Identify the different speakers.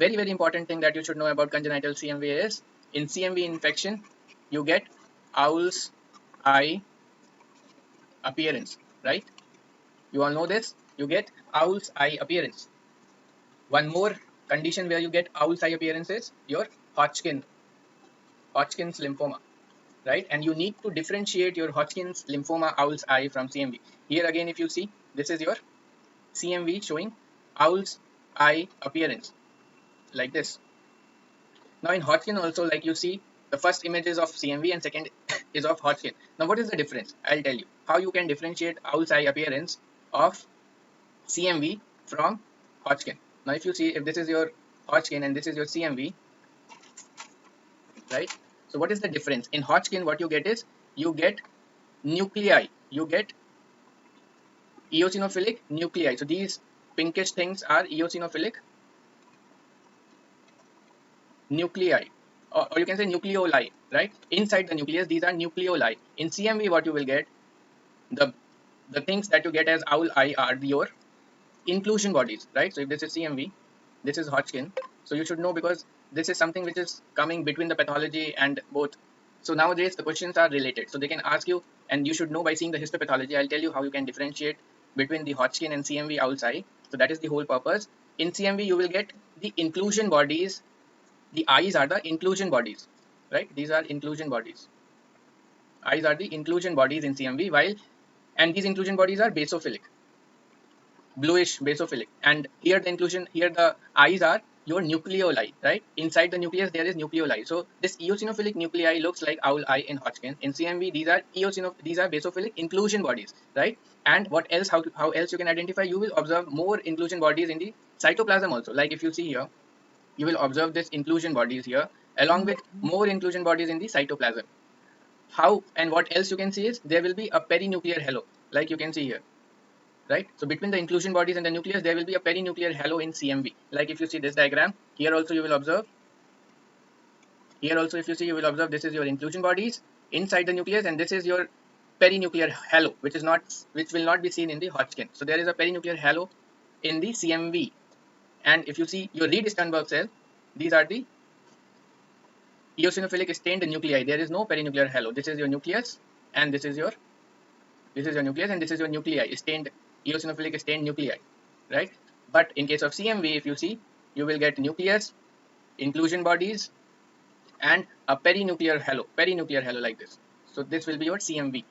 Speaker 1: very important thing that you should know about congenital CMV is, in CMV infection, you get owl's eye appearance, right? You all know this. You get owl's eye appearance. One more condition where you get owl's eye appearance is your Hodgkin's lymphoma, right? And you need to differentiate your Hodgkin's lymphoma owl's eye from CMV. Here again, if you see, this is your CMV showing owl's eye appearance like this. Now in Hodgkin also, like you see, the first image is of CMV and second is of Hodgkin. Now what is the difference? I'll tell you how you can differentiate owl's eye appearance of CMV from Hodgkin. Now if you see, if this is your Hodgkin and this is your CMV, right? So what is the difference? In Hodgkin, what you get is, you get nuclei, you get eosinophilic nuclei. So these pinkish things are eosinophilic nuclei, or you can say nucleoli, right? Inside the nucleus, these are nucleoli. In CMV, what you will get, the things that you get as owl eye are your inclusion bodies, right? So if this is CMV, this is Hodgkin. So you should know, because this is something which is coming between the pathology and both. So nowadays the questions are related. So they can ask you, and you should know by seeing the histopathology. I'll tell you how you can differentiate between the Hodgkin and CMV owl's eye. So that is the whole purpose. In CMV, you will get the inclusion bodies. The eyes are the inclusion bodies, right? These are inclusion bodies. Eyes are the inclusion bodies in CMV, and these inclusion bodies are basophilic, bluish basophilic, and here the eyes are your nucleoli, right? Inside the nucleus there is nucleoli. So this eosinophilic nuclei looks like owl eye in Hodgkin. In CMV, these are basophilic inclusion bodies, right? And what else? How else you can identify? You will observe more inclusion bodies in the cytoplasm also. Like if you see here, you will observe this inclusion bodies here, along with more inclusion bodies in the cytoplasm. How and what else you can see is, there will be a perinuclear halo, like you can see here, right? So between the inclusion bodies and the nucleus, there will be a perinuclear halo in CMV. Like if you see this diagram, here also you will observe, this is your inclusion bodies inside the nucleus, and this is your perinuclear halo, which will not be seen in the Hodgkin. So there is a perinuclear halo in the CMV. And if you see your Reed-Sternberg cell, these are the eosinophilic stained nuclei. There is no perinuclear halo. This is your nucleus, and this is your nucleus, and this is your nuclei, eosinophilic stained nuclei, right? But in case of CMV, if you see, you will get nucleus, inclusion bodies, and a perinuclear halo like this. So this will be your CMV.